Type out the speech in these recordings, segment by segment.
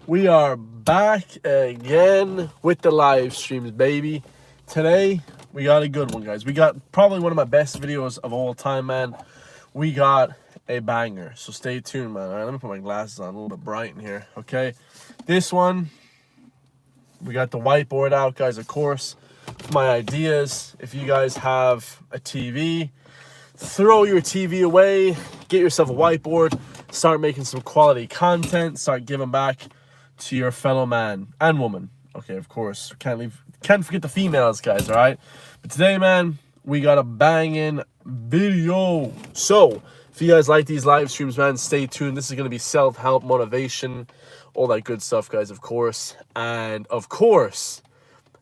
We are back again with the live streams, baby. Today, we got a good one, guys. We got probably one of my best videos of all time, man. We got a banger, so stay tuned, man. All right, let me put my glasses on, a little bit bright in here, okay? This one, we got the whiteboard out, guys, of course. My ideas, if you guys have a TV, throw your TV away, get yourself a whiteboard, start making some quality content, start giving back to your fellow man and woman. Okay, of course, can't forget the females, guys, all right? But today, man, we got a banging video. So, if you guys like these live streams, man, stay tuned. This is going to be self-help, motivation, all that good stuff, guys, of course. And, of course,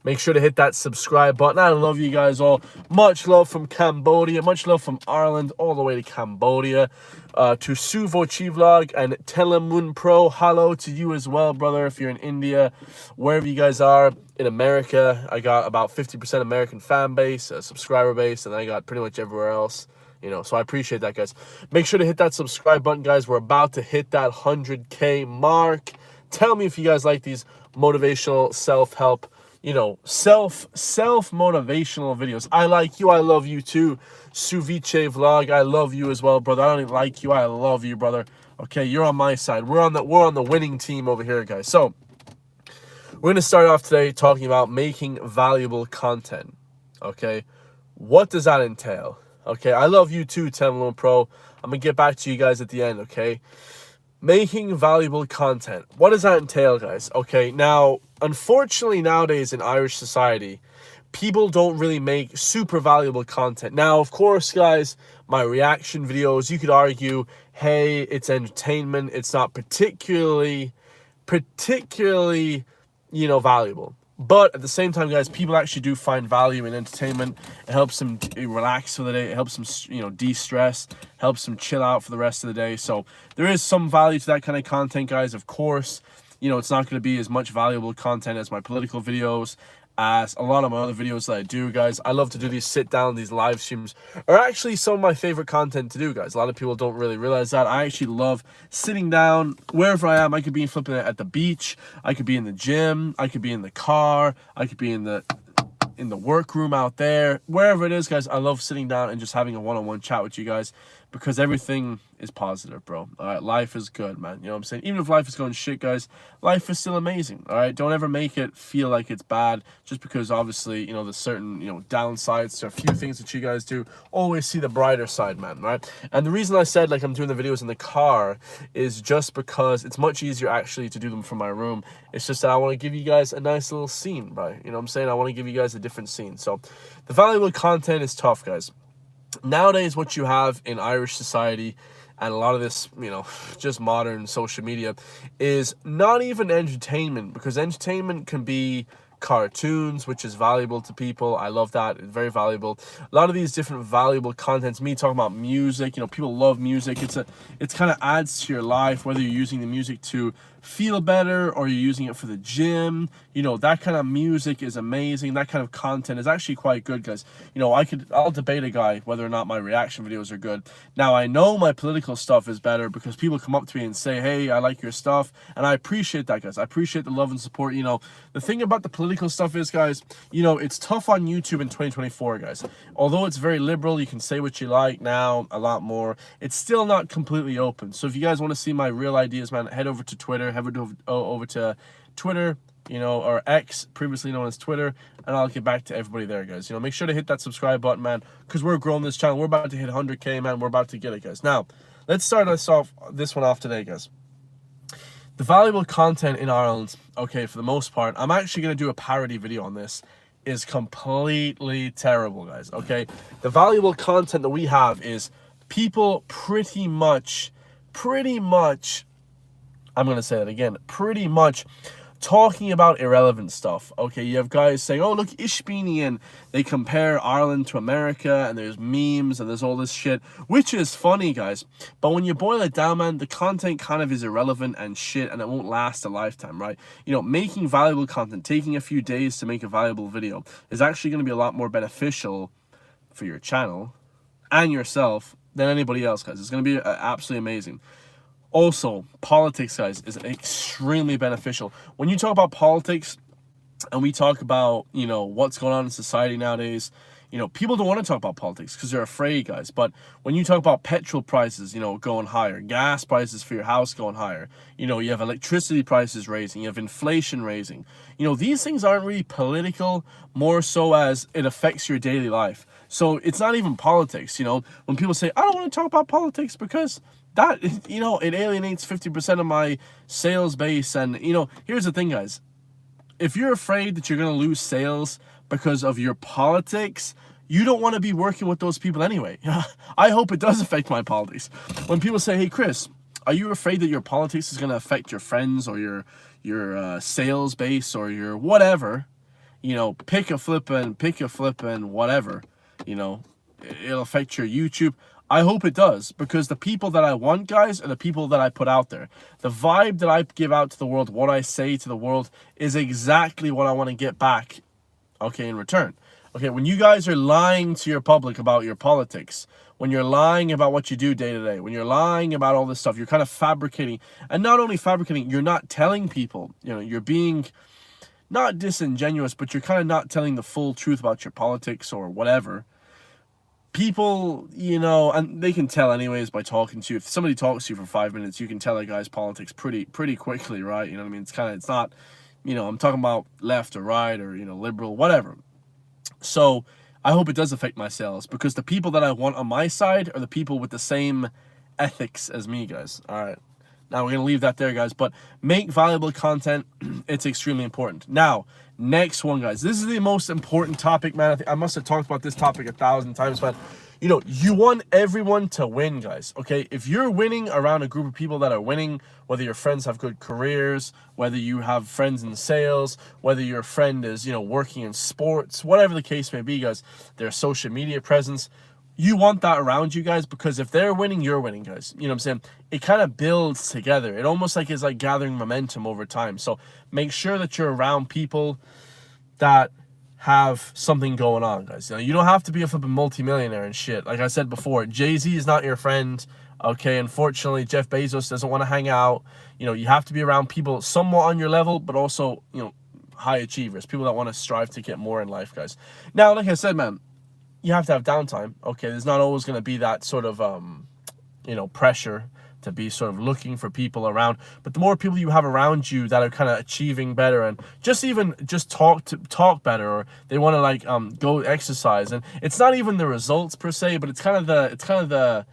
make sure to hit that subscribe button. I love you guys all. Much love from Cambodia. Much love from Ireland all the way to Cambodia. To Suvo Chivlog and Telemun Pro. Hello to you as well, brother. If you're in India, wherever you guys are. In America, I got about 50% American fan base, subscriber base, and I got pretty much everywhere else. You know, so I appreciate that, guys. Make sure to hit that subscribe button, guys. We're about to hit that 100K mark. Tell me if you guys like these motivational self-help, you know, self-motivational videos. I like you. I love you too. Suviche Vlog, I love you as well, brother. I don't even like you. I love you, brother. Okay, you're on my side. We're on the winning team over here, guys. So we're going to start off today talking about making valuable content. Okay, what does that entail? Okay, I love you too, Temlon Pro. I'm going to get back to you guys at the end, okay? Making valuable content. What does that entail, guys? Okay, now, unfortunately, nowadays in Irish society, people don't really make super valuable content. Now, of course, guys, my reaction videos, you could argue, hey, it's entertainment. It's not particularly, you know, valuable. But at the same time, guys, people actually do find value in entertainment. It helps them relax for the day. It helps them, you know, de-stress, helps them chill out for the rest of the day. So there is some value to that kind of content, guys. Of course, you know, it's not going to be as much valuable content as my political videos, as a lot of my other videos that I do, guys. I love to do these sit down, these live streams are actually some of my favorite content to do, guys. A lot of people don't really realize that. I actually love sitting down wherever I am. I could be flipping it at the beach, I could be in the gym, I could be in the car, I could be in the workroom out there, wherever it is, guys. I love sitting down and just having a one-on-one chat with you guys, because everything is positive, bro. All right, life is good, man. You know what I'm saying? Even if life is going shit, guys, life is still amazing. All right, don't ever make it feel like it's bad just because, obviously, you know, there's certain, you know, downsides to a few things that you guys do. Always see the brighter side, man. Right? And the reason I said, like, I'm doing the videos in the car is just because it's much easier actually to do them from my room. It's just that I want to give you guys a nice little scene, right? You know what I'm saying? I want to give you guys a different scene. So the valuable content is tough, guys. Nowadays, what you have in Irish society and a lot of this, you know, just modern social media is not even entertainment, because entertainment can be cartoons, which is valuable to people. I love that. It's very valuable. A lot of these different valuable contents, me talking about music, you know, people love music. It's kind of adds to your life, whether you're using the music to feel better or you're using it for the gym. You know, that kind of music is amazing. That kind of content is actually quite good, guys. You know, I'll debate a guy whether or not my reaction videos are good. Now, I know my political stuff is better because people come up to me and say, hey, I like your stuff, and I appreciate that, guys. I appreciate the love and support. You know, the thing about the political stuff is, guys, you know, it's tough on YouTube in 2024, guys. Although it's very liberal, you can say what you like now, a lot more. It's still not completely open. So if you guys want to see my real ideas, man, head over to Twitter, head over to Twitter, you know, or X, previously known as Twitter, and I'll get back to everybody there, guys. You know, make sure to hit that subscribe button, man, because we're growing this channel. We're about to hit 100K, man. We're about to get it, guys. Now, let's start this one off today, guys. The valuable content in Ireland, okay, for the most part, I'm actually going to do a parody video on this, is completely terrible, guys, okay? The valuable content that we have is people pretty much, I'm going to say that again, pretty much talking about irrelevant stuff. Okay, you have guys saying, oh, look, Ishbini, and they compare Ireland to America, and there's memes, and there's all this shit, which is funny, guys. But when you boil it down, man, the content kind of is irrelevant and shit, and it won't last a lifetime, right? You know, making valuable content, taking a few days to make a valuable video is actually going to be a lot more beneficial for your channel and yourself than anybody else, guys. It's going to be absolutely amazing. Also, politics, guys, is extremely beneficial. When you talk about politics and we talk about, you know, what's going on in society nowadays, you know, people don't want to talk about politics because they're afraid, guys. But when you talk about petrol prices, you know, going higher, gas prices for your house going higher, you know, you have electricity prices raising, you have inflation raising, you know, these things aren't really political, more so as it affects your daily life. So it's not even politics, you know, when people say, I don't want to talk about politics because that, you know, it alienates 50% of my sales base. And, you know, here's the thing, guys. If you're afraid that you're going to lose sales because of your politics, you don't want to be working with those people anyway. I hope it does affect my politics. When people say, hey, Chris, are you afraid that your politics is going to affect your friends or your sales base or your whatever? You know, pick a flippin' whatever, you know, it'll affect your YouTube. I hope it does, because the people that I want, guys, are the people that I put out there. The vibe that I give out to the world, what I say to the world, is exactly what I want to get back, okay, in return. Okay, when you guys are lying to your public about your politics, when you're lying about what you do day to day, when you're lying about all this stuff, you're kind of fabricating. And not only fabricating, you're not telling people, you know, you're being not disingenuous, but you're kind of not telling the full truth about your politics or whatever. People, you know, and they can tell anyways by talking to you. If somebody talks to you for 5 minutes, you can tell a guy's politics pretty quickly, right? You know what I mean? It's not, you know, I'm talking about left or right or, you know, liberal, whatever. So I hope it does affect my sales, because the people that I want on my side are the people with the same ethics as me, guys. All right. Now we're going to leave that there, guys, but make valuable content. It's extremely important. Now, next one, guys. This is the most important topic, man. I must have talked about this topic 1,000 times, but you know, you want everyone to win, guys, okay? If you're winning around a group of people that are winning, whether your friends have good careers, whether you have friends in sales, whether your friend is, you know, working in sports, whatever the case may be, guys, their social media presence, you want that around you, guys, because if they're winning, you're winning, guys. You know what I'm saying? It kind of builds together. It almost like is like gathering momentum over time. So make sure that you're around people that have something going on, guys. You know, you don't have to be a flipping multimillionaire and shit. Like I said before, Jay-Z is not your friend. Okay, unfortunately, Jeff Bezos doesn't want to hang out. You know, you have to be around people somewhat on your level, but also, you know, high achievers, people that want to strive to get more in life, guys. Now, like I said, man, you have to have downtime. Okay, there's not always going to be that sort of, you know, pressure to be sort of looking for people around. But the more people you have around you that are kind of achieving better and just talk better, or they want to like go exercise, and it's not even the results per se, but it's kind of the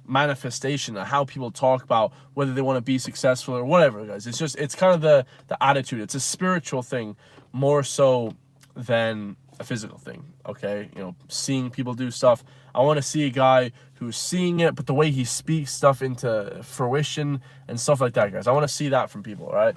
manifestation of how people talk about whether they want to be successful or whatever, guys. It's kind of the attitude. It's a spiritual thing more so than a physical thing. Okay, you know, seeing people do stuff. I want to see a guy who's seeing it, but the way he speaks stuff into fruition and stuff like that, guys. I want to see that from people. All right.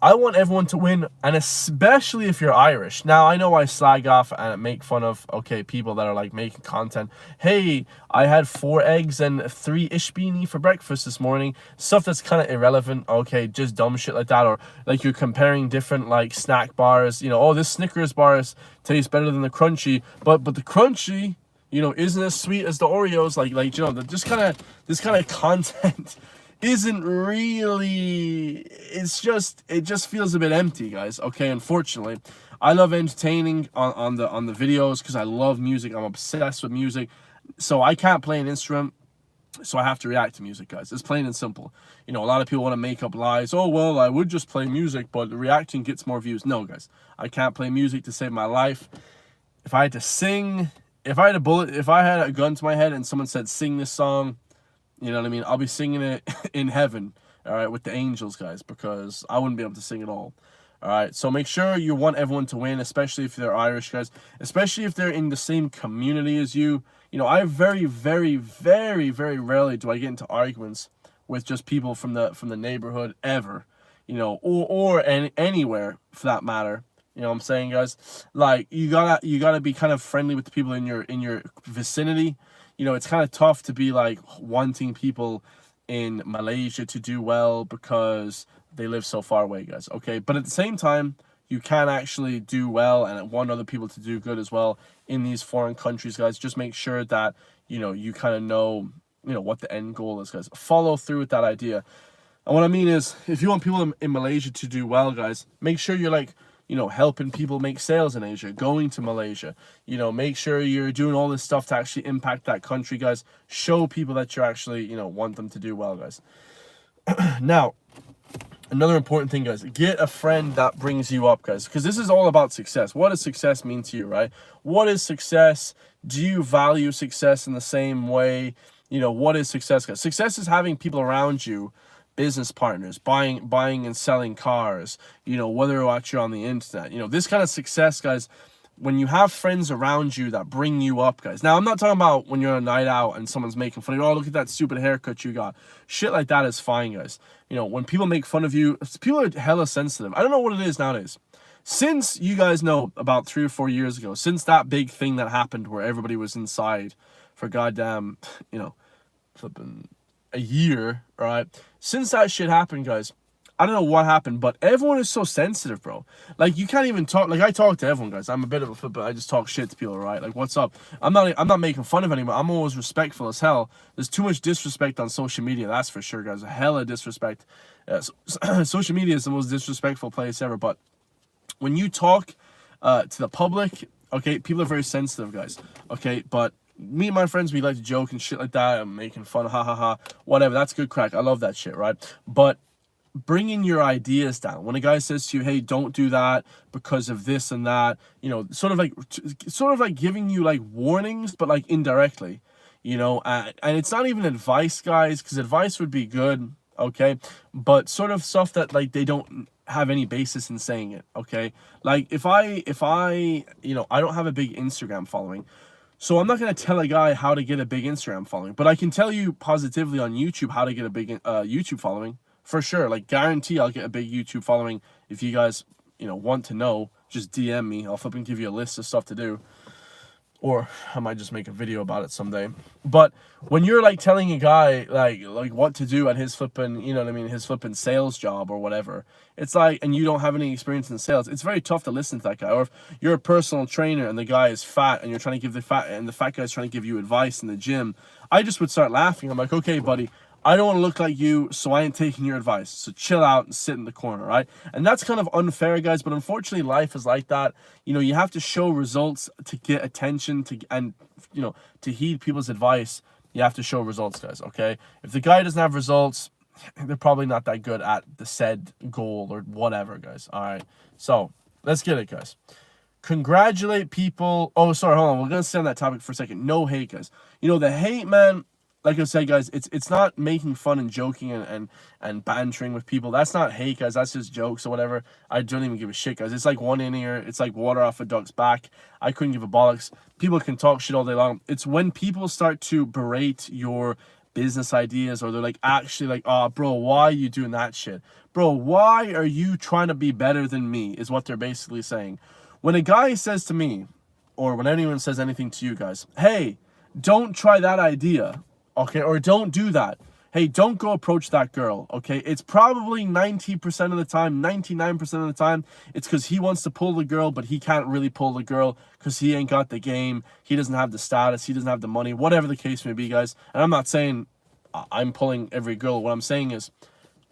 I want everyone to win, and especially if you're Irish. Now, I know I slag off and make fun of, okay, people that are like making content. Hey, I had 4 eggs and 3 ishbini for breakfast this morning. Stuff that's kind of irrelevant. Okay, just dumb shit like that. Or like you're comparing different like snack bars. You know, oh, this Snickers bar tastes better than the Crunchy, but the Crunchy, you know, isn't as sweet as the Oreos. Like you know, this kind of content isn't really, it just feels a bit empty, guys. Okay, unfortunately. I love entertaining on the videos because I love music. I'm obsessed with music. So I can't play an instrument, so I have to react to music, guys. It's plain and simple. You know, a lot of people want to make up lies. Oh, well, I would just play music, but the reacting gets more views. No, guys. I can't play music to save my life. If I had to sing, if I had a gun to my head and someone said, sing this song, you know what I mean? I'll be singing it in heaven, all right, with the angels, guys, because I wouldn't be able to sing it all. All right, so make sure you want everyone to win, especially if they're Irish, guys, especially if they're in the same community as you. You know, I very, very, very, very rarely do I get into arguments with just people from the neighborhood ever, you know, or anywhere for that matter. You know what I'm saying, guys? Like you gotta be kind of friendly with the people in your vicinity. You know, it's kind of tough to be like wanting people in Malaysia to do well because they live so far away, guys. Okay, but at the same time, you can actually do well and want other people to do good as well in these foreign countries, guys. Just make sure that, you know, you kind of know you know, what the end goal is, guys. Follow through with that idea. And what I mean is, if you want people in Malaysia to do well, guys, make sure you're like, you know, helping people make sales in Asia, going to Malaysia, you know, make sure you're doing all this stuff to actually impact that country, guys. Show people that you're actually, you know, want them to do well, guys. Now, another important thing, guys, get a friend that brings you up, guys, because this is all about success. What does success mean to you, right? What is success? Do you value success in the same way? You know, what is success, guys? Success is having people around you, business partners, buying and selling cars, you know, whether or not you're on the internet. You know, this kind of success, guys, when you have friends around you that bring you up, guys. Now, I'm not talking about when you're on a night out and someone's making fun of you. Oh, look at that stupid haircut you got. Shit like that is fine, guys. You know, when people make fun of you, people are hella sensitive. I don't know what it is nowadays. Since you guys know about 3 or 4 years ago, since that big thing that happened where everybody was inside for goddamn, you know, flipping a year, right? Since that shit happened, guys, I don't know what happened, but everyone is so sensitive, bro. Like, you can't even talk. Like, I talk to everyone, guys. I'm a bit of a flipper. I just talk shit to people, right? Like, what's up? I'm not making fun of anyone. I'm always respectful as hell. There's too much disrespect on social media, that's for sure, guys. A hella disrespect. Social media is the most disrespectful place ever. But when you talk to the public, okay, people are very sensitive, guys. Okay, but me and my friends, we like to joke and shit like that. I'm making fun, ha ha ha, whatever. That's good crack. I love that shit, right? But bringing your ideas down. When a guy says to you, hey, don't do that because of this and that, you know, sort of like giving you like warnings, but like indirectly, you know, and it's not even advice, guys, because advice would be good, okay, but sort of stuff that like they don't have any basis in saying it, okay? Like if I you know, I don't have a big Instagram following, so I'm not going to tell a guy how to get a big Instagram following, but I can tell you positively on YouTube how to get a big YouTube following. For sure, like guarantee I'll get a big YouTube following. If you guys, you know, want to know, just DM me. I'll flipping give you a list of stuff to do. Or I might just make a video about it someday. But when you're like telling a guy like what to do at his flipping, you know what I mean, his flipping sales job or whatever, it's like, and you don't have any experience in sales, it's very tough to listen to that guy. Or if you're a personal trainer and the guy is fat and you're trying to give the fat guy's trying to give you advice in the gym, I just would start laughing. I'm like, okay, buddy, I don't want to look like you, so I ain't taking your advice. So chill out and sit in the corner, right? And that's kind of unfair, guys, but unfortunately life is like that. You know, you have to show results to get attention, and you know, to heed people's advice. You have to show results, guys, okay? If the guy doesn't have results, they're probably not that good at the said goal or whatever, guys. All right, so let's get it, guys. Congratulate people. Oh, sorry, hold on. We're gonna stay on that topic for a second. No hate, guys. You know, the hate, man, like I said, guys, it's not making fun and joking and bantering with people. That's not hate, guys. That's just jokes or whatever. I don't even give a shit, guys. It's like one in ear. It's like water off a duck's back. I couldn't give a bollocks. People can talk shit all day long. It's when people start to berate your business ideas, or they're like, actually like, oh, bro, why are you doing that shit? Bro, why are you trying to be better than me, is what they're basically saying. When a guy says to me, or when anyone says anything to you guys, hey, don't try that idea, okay, or don't do that. Hey, don't go approach that girl, okay? It's probably 90% of the time, 99% of the time, it's because he wants to pull the girl, but he can't really pull the girl because he ain't got the game. He doesn't have the status. He doesn't have the money, whatever the case may be, guys. And I'm not saying I'm pulling every girl. What I'm saying is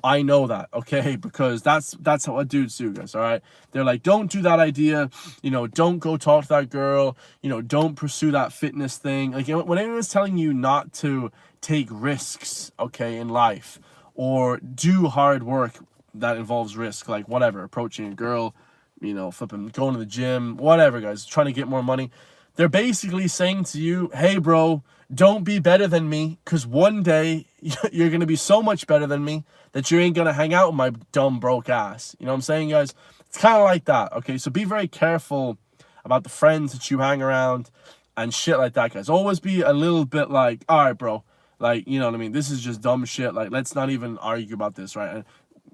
I know that, okay? Because that's what dudes do, guys, all right? They're like, don't do that idea, you know, don't go talk to that girl, you know, don't pursue that fitness thing. Like, when anyone's telling you not to take risks, okay, in life, or do hard work that involves risk, like whatever, approaching a girl, you know, flipping, going to the gym, whatever, guys, trying to get more money, they're basically saying to you, hey, bro, don't be better than me, because one day you're going to be so much better than me that you ain't going to hang out with my dumb broke ass. You know what I'm saying, guys? It's kind of like that, okay? So be very careful about the friends that you hang around and shit like that, guys. Always be a little bit like, all right, bro, like, you know what I mean? This is just dumb shit. Like, let's not even argue about this, right? And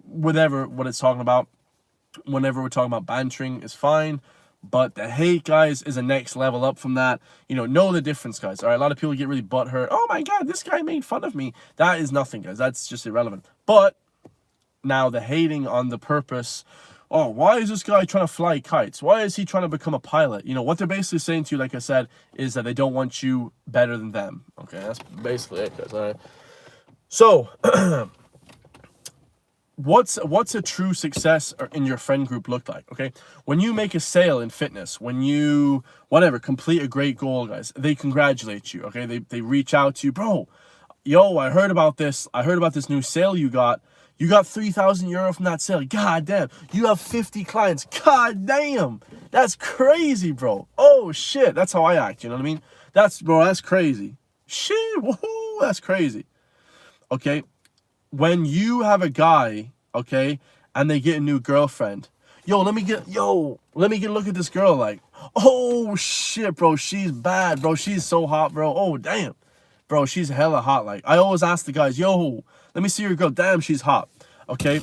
whatever, what it's talking about, whenever we're talking about bantering is fine. But the hate, guys, is a next level up from that. You know the difference, guys. All right, a lot of people get really butthurt. Oh my God, this guy made fun of me. That is nothing, guys. That's just irrelevant. But now the hating on the purpose oh, why is this guy trying to fly kites? Why is he trying to become a pilot? You know, what they're basically saying to you, like I said, is that they don't want you better than them. Okay, that's basically it, guys. All right. So, what's a true success in your friend group look like? Okay, when you make a sale in fitness, when you whatever complete a great goal, guys, they congratulate you. Okay, they reach out to you, bro. Yo, I heard about this new sale you got. You got 3,000 euro from that sale. God damn, you have 50 clients. God damn, that's crazy, bro. Oh shit, that's how I act. You know what I mean? That's crazy. Shit, woohoo, that's crazy. Okay, when you have a guy, okay, and they get a new girlfriend, let me get a look at this girl. Like, oh shit, bro, she's bad, bro. She's so hot, bro. Oh damn, bro, she's hella hot. Like, I always ask the guys, yo, let me see your girl. Damn, she's hot. Okay,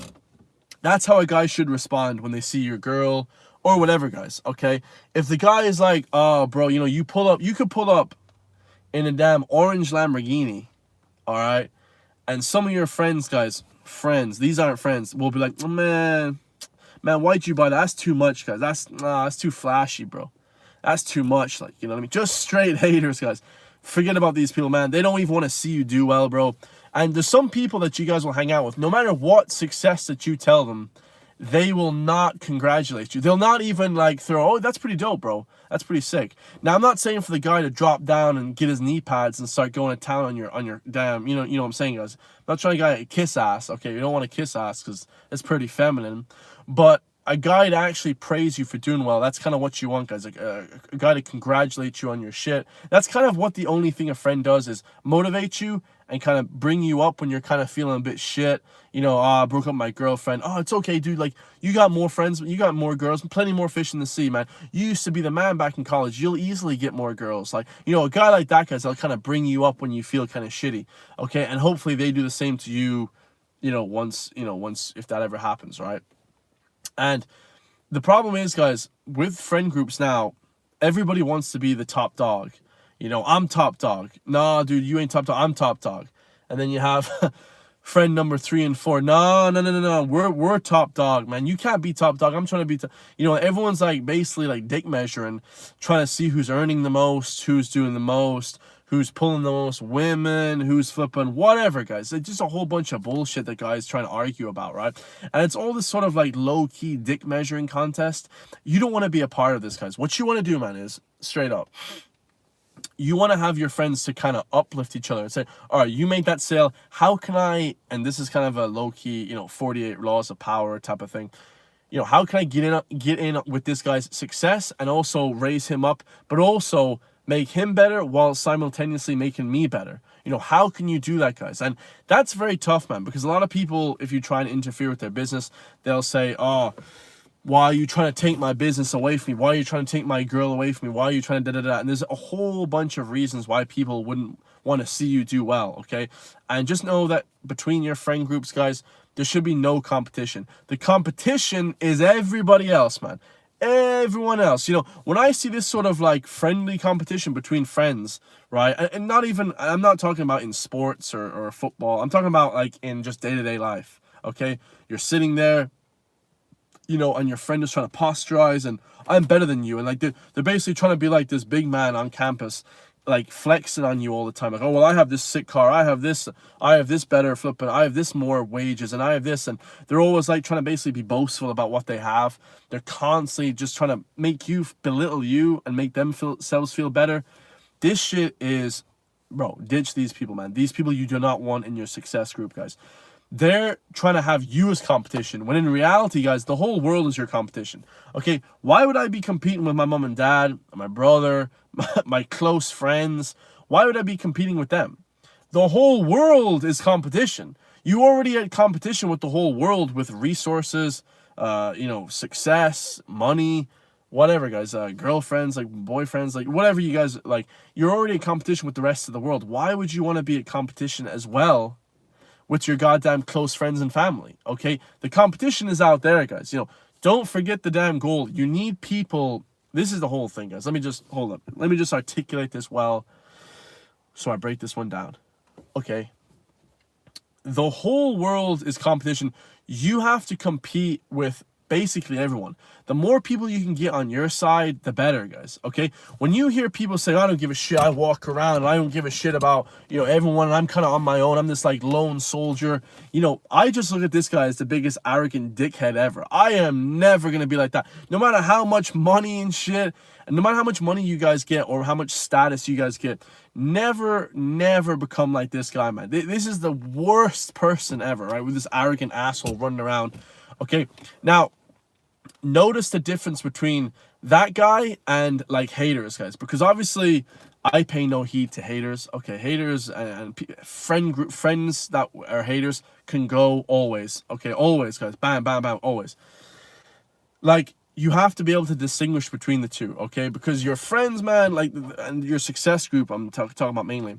that's how a guy should respond when they see your girl or whatever, guys. Okay, if the guy is like, oh, bro, you know, you could pull up in a damn orange Lamborghini, all right. And some of your friends, guys, these aren't friends, will be like, oh, man, why'd you buy that? That's too much, guys. That's too flashy, bro. That's too much, like, you know what I mean? Just straight haters, guys. Forget about these people, man. They don't even want to see you do well, bro. And there's some people that you guys will hang out with, no matter what success that you tell them, they will not congratulate you. They'll not even like throw, oh, that's pretty dope, bro. That's pretty sick. Now, I'm not saying for the guy to drop down and get his knee pads and start going to town on your damn, you know what I'm saying, guys. I'm not trying to kiss ass, okay? You don't want to kiss ass because it's pretty feminine. But a guy to actually praise you for doing well, that's kind of what you want, guys. Like, a guy to congratulate you on your shit. That's kind of what the only thing a friend does, is motivate you and kind of bring you up when you're kind of feeling a bit shit. You know, I broke up with my girlfriend. Oh, it's okay, dude. Like, you got more friends, you got more girls, plenty more fish in the sea, man. You used to be the man back in college. You'll easily get more girls. Like, you know, a guy like that, guys, they'll kind of bring you up when you feel kind of shitty. Okay, and hopefully they do the same to you, once if that ever happens, right? And the problem is, guys, with friend groups now, everybody wants to be the top dog. You know, I'm top dog. Nah, dude, you ain't top dog. I'm top dog. And then you have friend number 3 and 4. No. We're top dog, man. You can't be top dog. I'm trying to be everyone's like basically like dick measuring, trying to see who's earning the most, who's doing the most, who's pulling the most women, who's flipping, whatever, guys. It's just a whole bunch of bullshit that guys trying to argue about, right? And it's all this sort of like low-key dick measuring contest. You don't want to be a part of this, guys. What you want to do, man, is straight up, you want to have your friends to kind of uplift each other and say, all right, you made that sale. How can I, and this is kind of a low-key, 48 laws of power type of thing. How can I get in with this guy's success and also raise him up, but also make him better while simultaneously making me better? How can you do that, guys? And that's very tough, man, because a lot of people, if you try and interfere with their business, they'll say, oh, why are you trying to take my business away from me? Why are you trying to take my girl away from me? Why are you trying to da-da-da? And there's a whole bunch of reasons why people wouldn't want to see you do well, okay? And just know that between your friend groups, guys, there should be no competition. The competition is everybody else, man. Everyone else. When I see this sort of like friendly competition between friends, right? And not even, I'm not talking about in sports or football. I'm talking about like in just day-to-day life, okay? You're sitting there, and your friend is trying to posturize and I'm better than you. And like they're basically trying to be like this big man on campus, like flexing on you all the time. Like, oh, well, I have this sick car. I have this better flipping. I have this more wages and I have this. And they're always like trying to basically be boastful about what they have. They're constantly just trying to make you belittle you and make themselves feel better. This shit is, bro, ditch these people, man. These people you do not want in your success group, guys. They're trying to have you as competition, when in reality, guys, the whole world is your competition. Okay, why would I be competing with my mom and dad, my brother, my close friends? Why would I be competing with them? The whole world is competition. You already had competition with the whole world with resources, success, money, whatever, guys, girlfriends, like boyfriends, like whatever you guys, like, you're already in competition with the rest of the world. Why would you want to be at competition as well with your goddamn close friends and family? Okay, the competition is out there, guys. Don't forget the damn goal. You need people. This is the whole thing, guys. Let me just hold up. Let me just articulate this well, so I break this one down. Okay, the whole world is competition. You have to compete with basically everyone. The more people you can get on your side, the better, guys, okay? When you hear people say, I don't give a shit, I walk around, and I don't give a shit about, you know, everyone, and I'm kind of on my own, I'm this, like, lone soldier, you know, I just look at this guy as the biggest arrogant dickhead ever. I am never going to be like that. No matter how much money and shit, and no matter how much money you guys get or how much status you guys get, never become like this guy, man. This is the worst person ever, right? With this arrogant asshole running around. Okay, now notice the difference between that guy and like haters, guys, because obviously I pay no heed to haters. Okay, haters and friends that are haters can go always. Okay, always, guys. Bam, bam, bam, always. Like, you have to be able to distinguish between the two, okay? Because your friends, man, like, and your success group, I'm talking about mainly,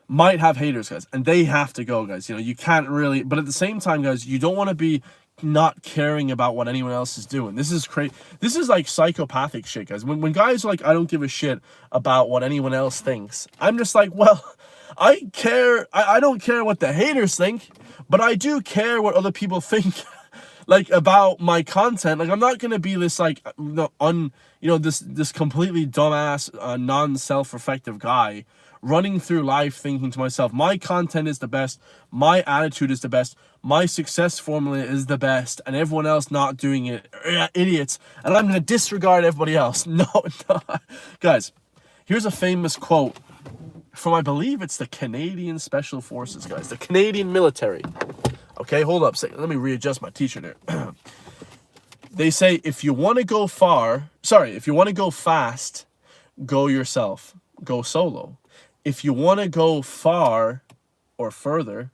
might have haters, guys, and they have to go, guys. You know, you can't really, but at the same time, guys, you don't want to be not caring about what anyone else is doing. This is crazy. This is like psychopathic shit, guys. When guys are like, I don't give a shit about what anyone else thinks, I'm just like, well, I care. I don't care what the haters think, but I do care what other people think. Like, about my content. Like, I'm not gonna be this, like, this completely dumbass, non-self-reflective guy running through life thinking to myself, my content is the best, my attitude is the best, my success formula is the best, and everyone else not doing it, idiots, and I'm gonna disregard everybody else. No, no. Guys, here's a famous quote from, I believe it's the Canadian Special Forces, guys, the Canadian military. Okay, hold up a second. Let me readjust my t-shirt there. They say, if you want to go fast, go yourself. Go solo. If you want to go far or further,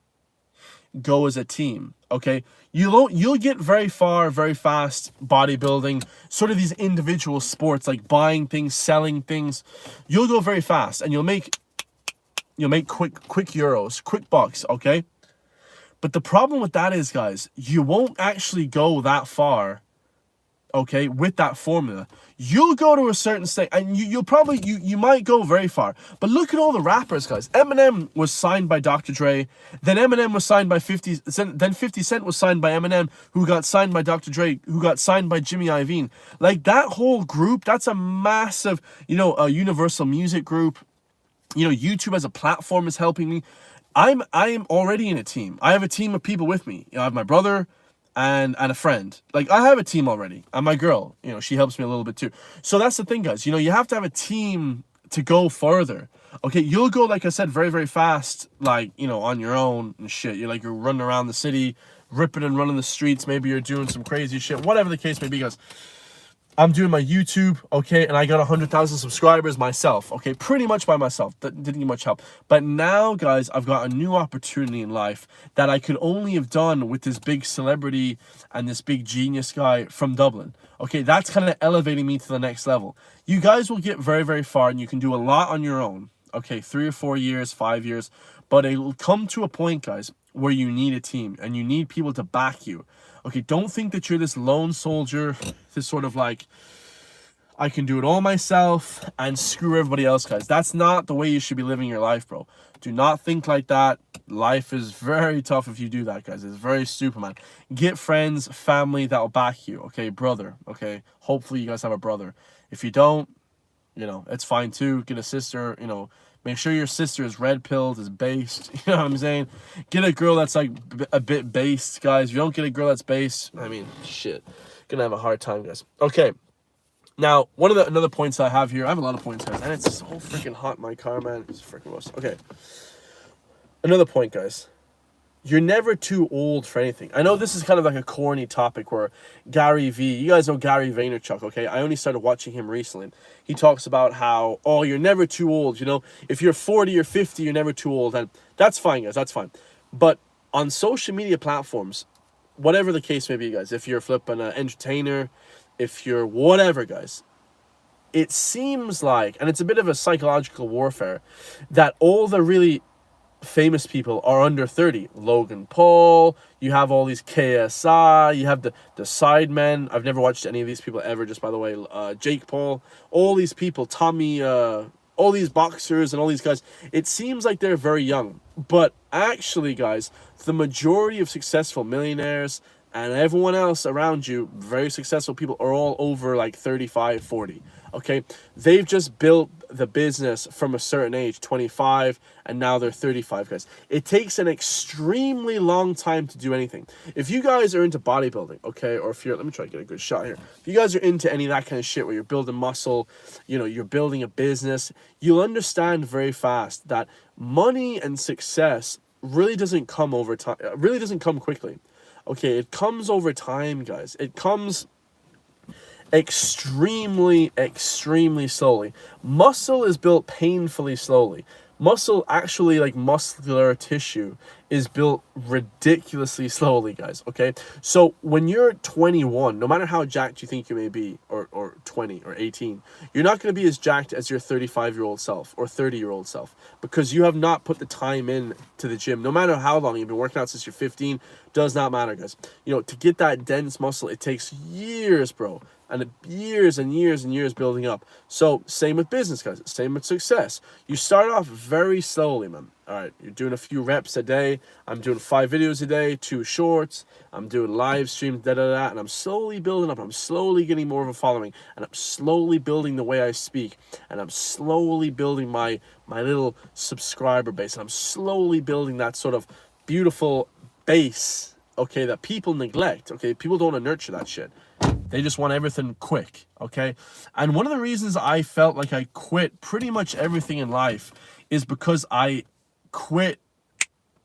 go as a team. Okay? You'll get very far, very fast bodybuilding, sort of these individual sports like buying things, selling things. You'll go very fast and you'll make quick euros, quick bucks, okay? But the problem with that is, guys, you won't actually go that far, okay, with that formula. You'll go to a certain state, and you might go very far. But look at all the rappers, guys. Eminem was signed by Dr. Dre, then Eminem was signed by 50 Cent, then 50 Cent was signed by Eminem, who got signed by Dr. Dre, who got signed by Jimmy Iovine. Like, that whole group, that's a massive, you know, a Universal Music group. You know, YouTube as a platform is helping me. I am already in a team. I have a team of people with me. You know, I have my brother and a friend. Like, I have a team already. And my girl, you know, she helps me a little bit too. So that's the thing, guys. You know, you have to have a team to go further. Okay, you'll go, like I said, very, very fast, like, you know, on your own and shit. You're running around the city, ripping and running the streets. Maybe you're doing some crazy shit. Whatever the case may be, guys. I'm doing my YouTube, okay, and I got 100,000 subscribers myself, okay, pretty much by myself. That didn't get much help. But now, guys, I've got a new opportunity in life that I could only have done with this big celebrity and this big genius guy from Dublin. Okay, that's kind of elevating me to the next level. You guys will get very, very far, and you can do a lot on your own, okay, 3 or 4 years, 5 years, but it will come to a point, guys, where you need a team, and you need people to back you. Okay, don't think that you're this lone soldier, this sort of like, I can do it all myself and screw everybody else, guys. That's not the way you should be living your life, bro. Do not think like that. Life is very tough if you do that, guys. It's very stupid, man. Get friends, family that will back you, okay? Brother, okay? Hopefully you guys have a brother. If you don't, you know, it's fine too. Get a sister, you know. Make sure your sister is red-pilled, is based. You know what I'm saying? Get a girl that's, like, a bit based, guys. If you don't get a girl that's based, I mean, shit. Gonna have a hard time, guys. Okay. Now, another points I have here. I have a lot of points, guys. And it's so freaking hot in my car, man. It's freaking roast. Okay. Another point, guys. You're never too old for anything. I know this is kind of like a corny topic where Gary V, you guys know Gary Vaynerchuk, okay? I only started watching him recently. He talks about how, oh, you're never too old, you know? If you're 40 or 50, you're never too old. And that's fine, guys, that's fine. But on social media platforms, whatever the case may be, guys, if you're flipping an entertainer, if you're whatever, guys, it seems like, and it's a bit of a psychological warfare, that all the really famous people are under 30. Logan Paul, you have all these KSI, you have the Sidemen. I've never watched any of these people ever, just by the way. Jake Paul, all these people, Tommy, all these boxers and all these guys. It seems like they're very young. But actually, guys, the majority of successful millionaires and everyone else around you, very successful people, are all over like 35, 40. Okay, they've just built the business from a certain age, 25, and now they're 35, guys. It takes an extremely long time to do anything. If you guys are into bodybuilding, okay, or if you're, let me try to get a good shot here. If you guys are into any of that kind of shit where you're building muscle, you know, you're building a business, you'll understand very fast that money and success really doesn't come over time, really doesn't come quickly. Okay, it comes over time, guys. It comes extremely slowly. Muscle is built painfully slowly. Muscle, actually, like muscular tissue, is built ridiculously slowly, guys. Okay, so when you're 21, no matter how jacked you think you may be, or 20 or 18, you're not going to be as jacked as your 35-year-old self or 30-year-old self, because you have not put the time in to the gym. No matter how long you've been working out, since you're 15, does not matter, guys. You know, to get that dense muscle, it takes years, bro. And years and years and years building up. So same with business, guys. Same with success. You start off very slowly, man. All right, you're doing a few reps a day. I'm doing 5 videos a day, 2 shorts. I'm doing live streams, and I'm slowly building up. I'm slowly getting more of a following, and I'm slowly building the way I speak, and I'm slowly building my little subscriber base, and I'm slowly building that sort of beautiful base, okay, that people neglect. Okay, people don't want to nurture that shit. They just want everything quick, okay? And one of the reasons I felt like I quit pretty much everything in life is because I quit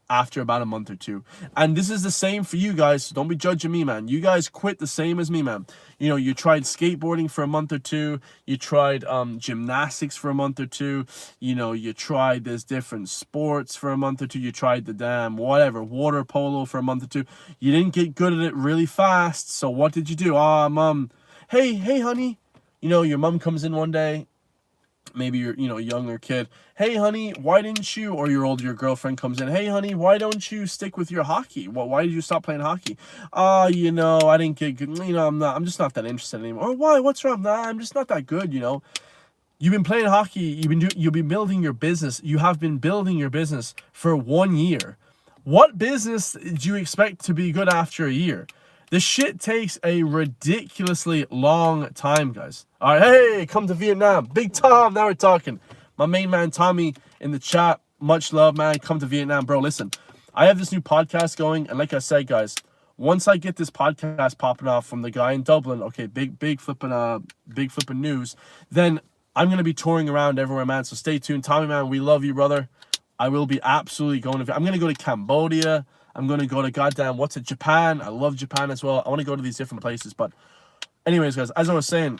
after about a month or two. And this is the same for you guys, so don't be judging me, man. You guys quit the same as me, man. You know, you tried skateboarding for a month or two, you tried gymnastics for a month or two, you know, you tried this different sports for a month or two, you tried the damn whatever, water polo for a month or two. You didn't get good at it really fast, so what did you do? Mom, hey honey, you know, your mom comes in one day, maybe you're, you know, a younger kid. Hey, honey, why didn't you? Or your girlfriend comes in. Hey, honey, why don't you stick with your hockey? Why did you stop playing hockey? You know, I didn't get good. You know, I'm just not that interested anymore. Or why? What's wrong? Nah, I'm just not that good. You know, you've been playing hockey. You've been building your business. You have been building your business for 1 year. What business do you expect to be good after a year? This shit takes a ridiculously long time, guys. All right, hey, come to Vietnam. Big Tom, now we're talking. My main man, Tommy, in the chat. Much love, man. Come to Vietnam, bro. Listen, I have this new podcast going, and like I said, guys, once I get this podcast popping off from the guy in Dublin, okay, big flipping news, then I'm going to be touring around everywhere, man. So stay tuned. Tommy, man, we love you, brother. I will be absolutely going to... I'm going to go to Cambodia. I'm going to go to Japan. I love Japan as well. I want to go to these different places. But anyways, guys, as I was saying,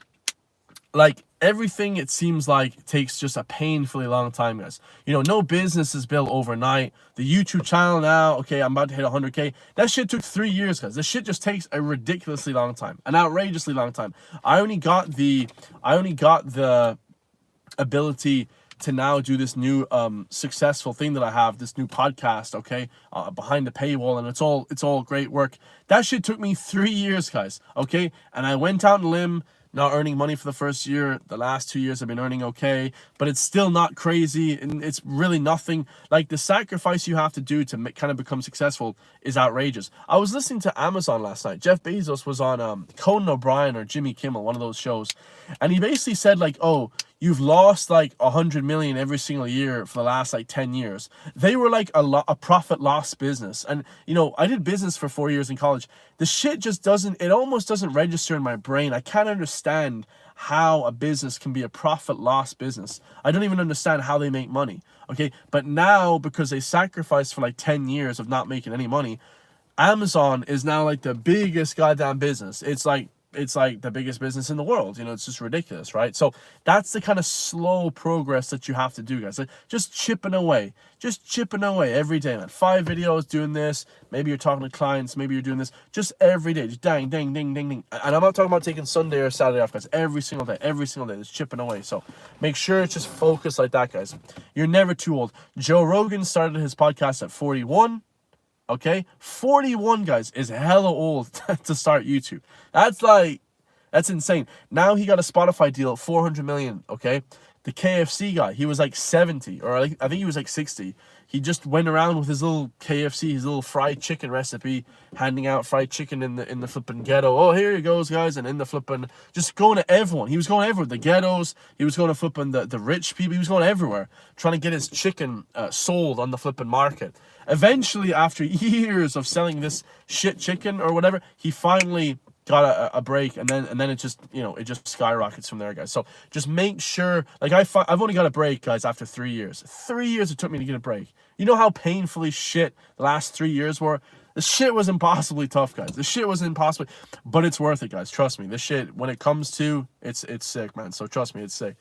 like, everything, it seems like, takes just a painfully long time, guys. You know, no business is built overnight. The YouTube channel now, okay, I'm about to hit 100K. That shit took 3 years, guys. This shit just takes a ridiculously long time. An outrageously long time. I only got the ability to now do this new successful thing that I have, this new podcast, okay, behind the paywall, and it's all great work. That shit took me 3 years, guys, okay, and I went out on a limb, not earning money for the first year. The last 2 years I've been earning okay, but it's still not crazy, and it's really nothing. Like, the sacrifice you have to do to kind of become successful is outrageous. I was listening to Amazon last night. Jeff Bezos was on Conan O'Brien or Jimmy Kimmel, one of those shows, and he basically said, like, oh, you've lost like 100 million every single year for the last like 10 years. They were like a profit loss business. And, you know, I did business for 4 years in college. The shit just doesn't, it almost doesn't register in my brain. I can't understand how a business can be a profit loss business. I don't even understand how they make money. Okay. But now, because they sacrificed for like 10 years of not making any money, Amazon is now like the biggest goddamn business. It's like the biggest business in the world. You know, it's just ridiculous, right? So that's the kind of slow progress that you have to do, guys. Like, just chipping away every day, man. 5 videos doing this. Maybe you're talking to clients. Maybe you're doing this just every day. Just ding, ding, ding, ding, ding. And I'm not talking about taking Sunday or Saturday off, guys. Every single day, just chipping away. So make sure it's just focused like that, guys. You're never too old. Joe Rogan started his podcast at 41. Okay, 41, guys, is hella old to start YouTube. That's insane. Now he got a Spotify deal, 400 million, okay? The KFC guy, he was like 70, or like, I think he was like 60. He just went around with his little KFC, his little fried chicken recipe, handing out fried chicken in the flipping ghetto. Oh, here he goes, guys, and in the flipping, just going to everyone. He was going everywhere. The ghettos. He was going to flipping the rich people. He was going everywhere, trying to get his chicken sold on the flipping market. Eventually, after years of selling this shit chicken or whatever, he finally got a break, and then it just, you know, it just skyrockets from there, guys. So just make sure, like, I've only got a break, guys, after 3 years. 3 years it took me to get a break. You know how painfully shit the last 3 years were? The shit was impossibly tough, guys. The shit was impossibly, but it's worth it, guys. Trust me. This shit, when it comes to, it's sick, man. So trust me, it's sick.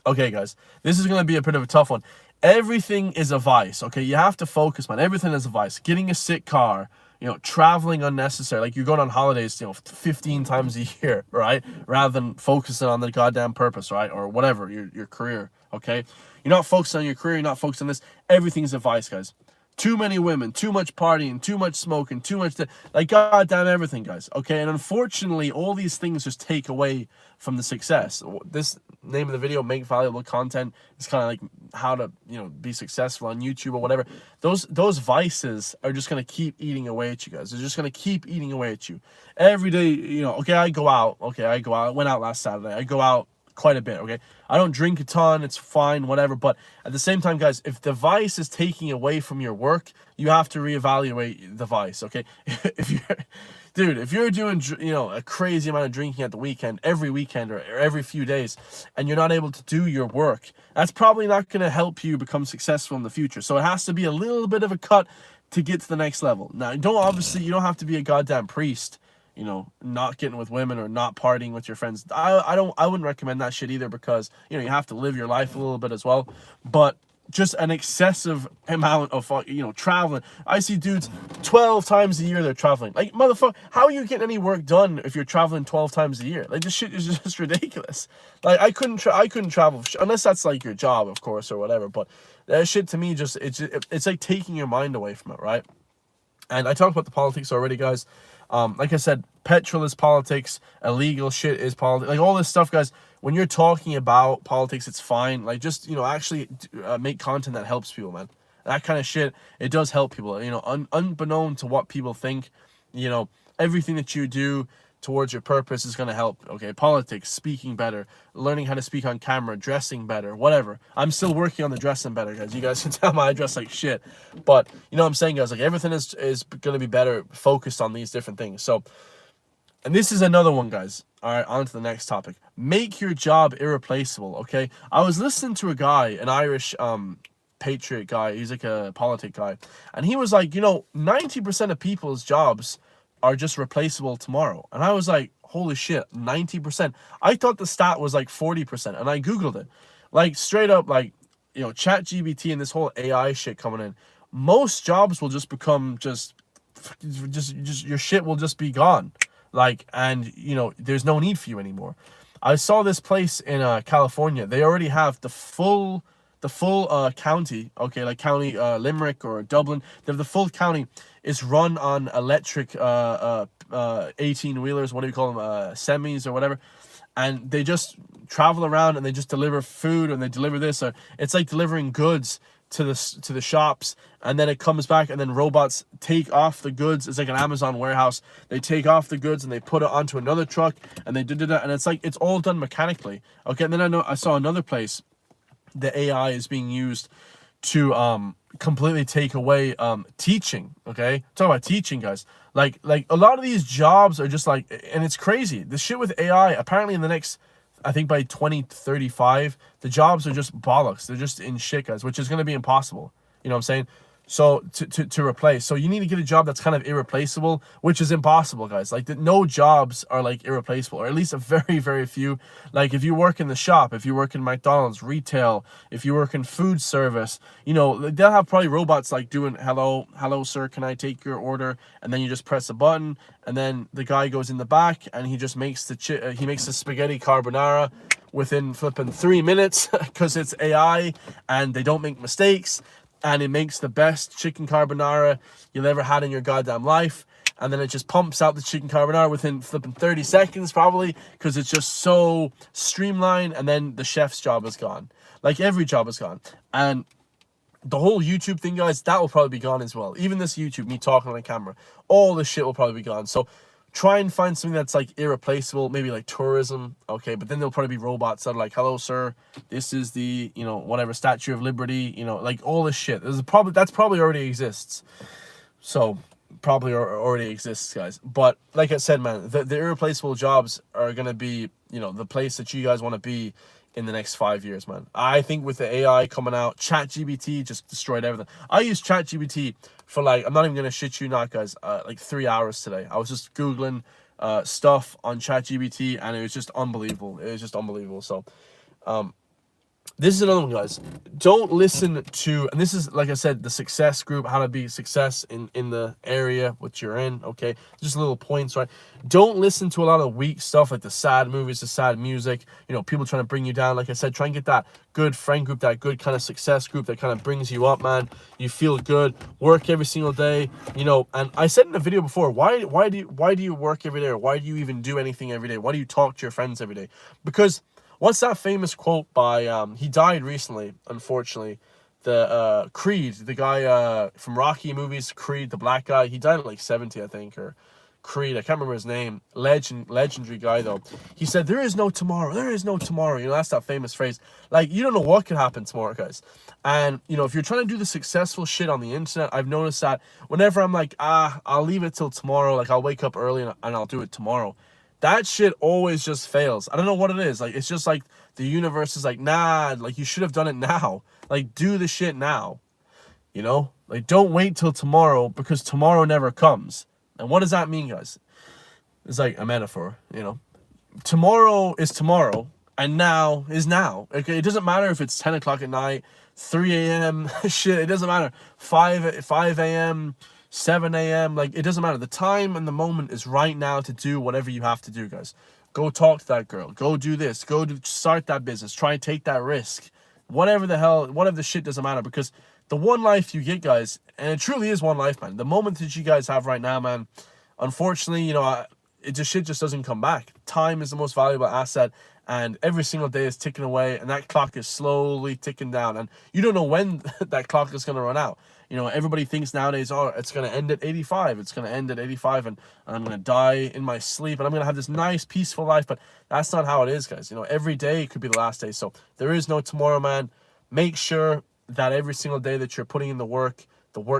Okay, guys, this is going to be a bit of a tough one. Everything is a vice, okay? You have to focus, man. Everything is a vice. Getting a sick car, you know, traveling unnecessary, like you're going on holidays, you know, 15 times a year, right? Rather than focusing on the goddamn purpose, right? Or whatever, your career, okay? You're not focusing on your career, you're not focused on this. Everything's a vice, guys. Too many women, too much partying, too much smoking, too much, like goddamn everything, guys, okay? And unfortunately, all these things just take away from the success. This name of the video, make valuable content, is kind of like how to, you know, be successful on YouTube or whatever. Those vices are just going to keep eating away at you, guys. They're just going to keep eating away at you. Every day, you know, okay, I go out. I went out last Saturday. I go out quite a bit, okay? I don't drink a ton, it's fine, whatever, but at the same time, guys, if the vice is taking away from your work, you have to reevaluate the vice, okay? If you're doing, you know, a crazy amount of drinking at the weekend, every weekend or every few days, and you're not able to do your work, that's probably not going to help you become successful in the future. So it has to be a little bit of a cut to get to the next level. Now, you don't have to be a goddamn priest, you know, not getting with women or not partying with your friends. I wouldn't recommend that shit either, because, you know, you have to live your life a little bit as well. But just an excessive amount of, you know, traveling. I see dudes 12 times a year they're traveling. Like, motherfucker, how are you getting any work done if you're traveling 12 times a year? Like, this shit is just ridiculous. Like, I couldn't travel unless that's like your job, of course, or whatever. But that shit to me it's like taking your mind away from it, right? And I talked about the politics already, guys. Like I said, petrol is politics, illegal shit is politics, like all this stuff, guys. When you're talking about politics, it's fine. Like, just, you know, actually make content that helps people, man. That kind of shit, it does help people, you know, unbeknown to what people think. You know, everything that you do towards your purpose is going to help, okay? Politics, speaking better, learning how to speak on camera, dressing better, whatever. I'm still working on the dressing better, guys. You guys can tell I dress like shit. But, you know what I'm saying, guys? Like, everything is going to be better focused on these different things. So, and this is another one, guys. All right, on to the next topic. Make your job irreplaceable, okay? I was listening to a guy, an Irish patriot guy. He's like a politic guy. And he was like, you know, 90% of people's jobs are just replaceable tomorrow. And I was like, holy shit, 90%. I thought the stat was like 40%. And I Googled it. Like, straight up, like, you know, ChatGPT and this whole AI shit coming in. Most jobs will just become just your shit will just be gone. Like, and, you know, there's no need for you anymore. I saw this place in California. They already have the full county, okay, like county Limerick or Dublin. They have the full county is run on electric 18-wheelers, what do you call them, semis or whatever, and they just travel around and they just deliver food, and they deliver this, or it's like delivering goods to the shops, and then it comes back, and then robots take off the goods. It's like an Amazon warehouse. They take off the goods and they put it onto another truck, and they did that, and it's like it's all done mechanically, okay. And then I saw another place, the AI is being used to completely take away teaching, okay? Talk about teaching, guys. Like a lot of these jobs are just like, and it's crazy. The shit with AI, apparently in the next, I think by 2035, the jobs are just bollocks. They're just in shit, guys, which is going to be impossible. You know what I'm saying? So to replace. So you need to get a job that's kind of irreplaceable, which is impossible, guys. Like, no jobs are like irreplaceable, or at least a very, very few. Like, if you work in the shop, if you work in McDonald's, retail, if you work in food service, you know, they'll have probably robots like doing, hello, sir, can I take your order? And then you just press a button, and then the guy goes in the back and he just makes the spaghetti carbonara within flipping 3 minutes, because it's AI and they don't make mistakes. And it makes the best chicken carbonara you've ever had in your goddamn life. and then it just pumps out the chicken carbonara within flipping 30 seconds probably, because it's just so streamlined, and then the chef's job is gone. Like every job is gone. And the whole YouTube thing, guys, that will probably be gone as well. Even this YouTube, me talking on the camera, all this shit will probably be gone. So try and find something that's like irreplaceable, maybe like tourism, okay? But then there'll probably be robots that are like, hello, sir, this is the, you know, whatever, Statue of Liberty, you know, like all this shit. That's probably already exists. So probably already exists, guys. But like I said, man, the irreplaceable jobs are going to be, you know, the place that you guys want to be in the next 5 years, man. I think with the AI coming out, ChatGPT just destroyed everything. I used ChatGPT for like, I'm not even gonna shit you not, guys, like 3 hours today. I was just Googling stuff on ChatGPT, and it was just unbelievable. It was just unbelievable. So this is another one, guys. Don't listen to, and this is, like I said, the success group, how to be success in the area which you're in, okay? Just little points, right? Don't listen to a lot of weak stuff like the sad movies, the sad music, you know, people trying to bring you down. Like I said, try and get that good friend group, that good kind of success group that kind of brings you up, man. You feel good, work every single day, you know. And I said in the video before, why do you work every day, or why do you even do anything every day? Why do you talk to your friends every day? Because what's that famous quote by, he died recently, unfortunately, the Creed, the guy from Rocky movies, Creed, the black guy, he died at like 70, I think, or Creed, I can't remember his name, legendary guy though. He said, there is no tomorrow, there is no tomorrow. You know, that's that famous phrase. Like, you don't know what could happen tomorrow, guys. And, you know, if you're trying to do the successful shit on the internet, I've noticed that whenever I'm like, I'll leave it till tomorrow, like I'll wake up early and I'll do it tomorrow, that shit always just fails. I don't know what it is. Like, it's just like the universe is like, nah, like you should have done it now. Like, do the shit now. You know? Like, don't wait till tomorrow, because tomorrow never comes. And what does that mean, guys? It's like a metaphor, you know? Tomorrow is tomorrow, and now is now. Okay, it doesn't matter if it's 10 o'clock at night, 3 a.m., shit, it doesn't matter. 5 a.m., 7 a.m., like, it doesn't matter. The time and the moment is right now to do whatever you have to do, guys. Go talk to that girl. Go do this. Go start that business. Try and take that risk. Whatever the shit doesn't matter, because the one life you get, guys, and it truly is one life, man. The moment that you guys have right now, man, unfortunately, you know, shit just doesn't come back. Time is the most valuable asset, and every single day is ticking away, and that clock is slowly ticking down, and you don't know when that clock is going to run out. You know, everybody thinks nowadays, oh, it's going to end at 85. It's going to end at 85, and I'm going to die in my sleep, and I'm going to have this nice, peaceful life. But that's not how it is, guys. You know, every day could be the last day. So there is no tomorrow, man. Make sure that every single day that you're putting in the work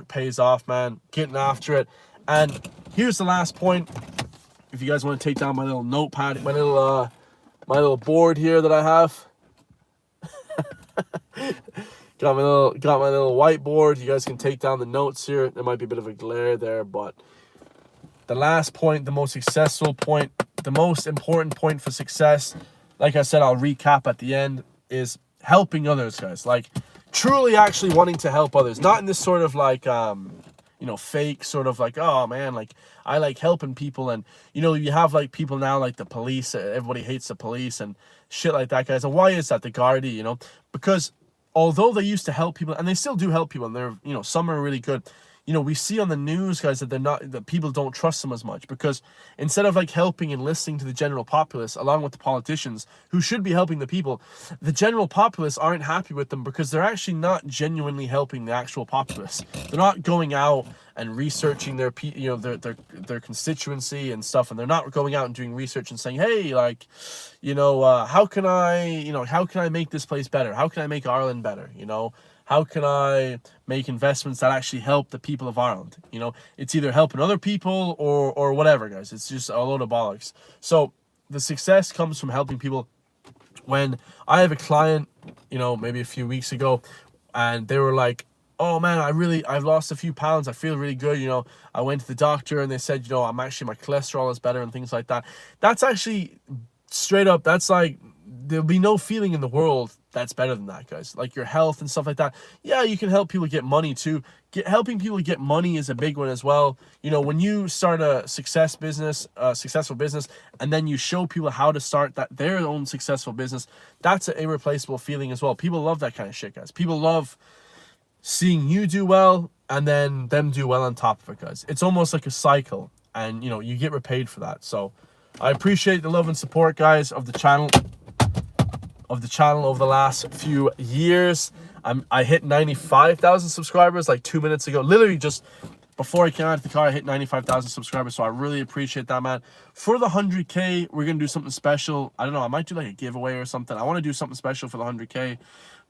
pays off, man. Getting after it. And here's the last point. If you guys want to take down my little notepad, my little board here that I have. Got my little whiteboard. You guys can take down the notes here. There might be a bit of a glare there, but the last point, the most successful point, the most important point for success, like I said, I'll recap at the end, is helping others, guys. Like, truly actually wanting to help others. Not in this sort of like, you know, fake sort of like, oh man, like I like helping people. And, you know, you have like people now like the police, everybody hates the police and shit like that, guys. And why is that? The Gardaí, you know, because although they used to help people, and they still do help people, and they're, you know, some are really good, you know, we see on the news, guys, that people don't trust them as much, because instead of like helping and listening to the general populace along with the politicians who should be helping the people, the general populace aren't happy with them because they're actually not genuinely helping the actual populace. They're not going out and researching their, you know, their constituency and stuff, and they're not going out and doing research and saying, hey, like, you know, how can I make this place better? How can I make Ireland better? You know, how can I make investments that actually help the people of Ireland? You know, it's either helping other people or whatever, guys. It's just a load of bollocks. So the success comes from helping people. When I have a client, you know, maybe a few weeks ago, and they were like, oh man, I've lost a few pounds. I feel really good. You know, I went to the doctor and they said, you know, my cholesterol is better and things like that. That's actually straight up. That's like, there'll be no feeling in the world that's better than that, guys. Like your health and stuff like that. Yeah, you can help people get money too. Helping people get money is a big one as well. You know, when you start a successful business, and then you show people how to start their own successful business, that's an irreplaceable feeling as well. People love that kind of shit, guys. People love seeing you do well and then them do well on top of it, guys. It's almost like a cycle. and you know, you get repaid for that. So I appreciate the love and support, guys, of the channel over the last few years. I hit 95,000 subscribers like 2 minutes ago. Literally just before I came out of the car, I hit 95,000 subscribers. So I really appreciate that, man. For the 100K, we're going to do something special. I don't know. I might do like a giveaway or something. I want to do something special for the 100K.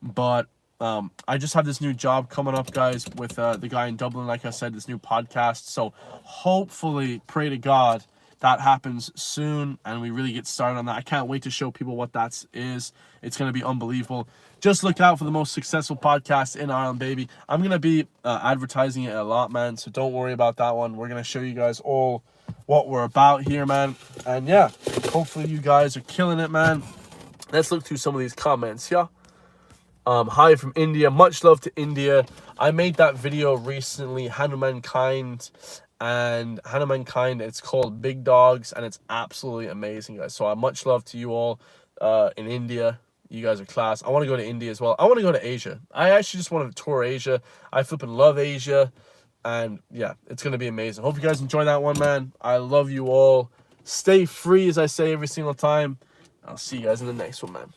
But I just have this new job coming up, guys, with the guy in Dublin. Like I said, this new podcast. So hopefully, pray to God, that happens soon and we really get started on that. I can't wait to show people what that is. It's going to be unbelievable. Just look out for the most successful podcast in Ireland, baby. I'm going to be advertising it a lot, man, so don't worry about that one. We're going to show you guys all what we're about here, man. And yeah, hopefully you guys are killing it, man. Let's look through some of these comments, yeah? Hi from India. Much love to India. I made that video recently, Hanumankind, and Hanumankind, it's called Big Dogs, and it's absolutely amazing, guys. So much love to you all in India. You guys are class. I want to go to India as well. I want to go to Asia. I actually just want to tour Asia. I flipping love Asia, and yeah, it's going to be amazing. Hope you guys enjoy that one, man. I love you all. Stay free, as I say every single time. I'll see you guys in the next one, man.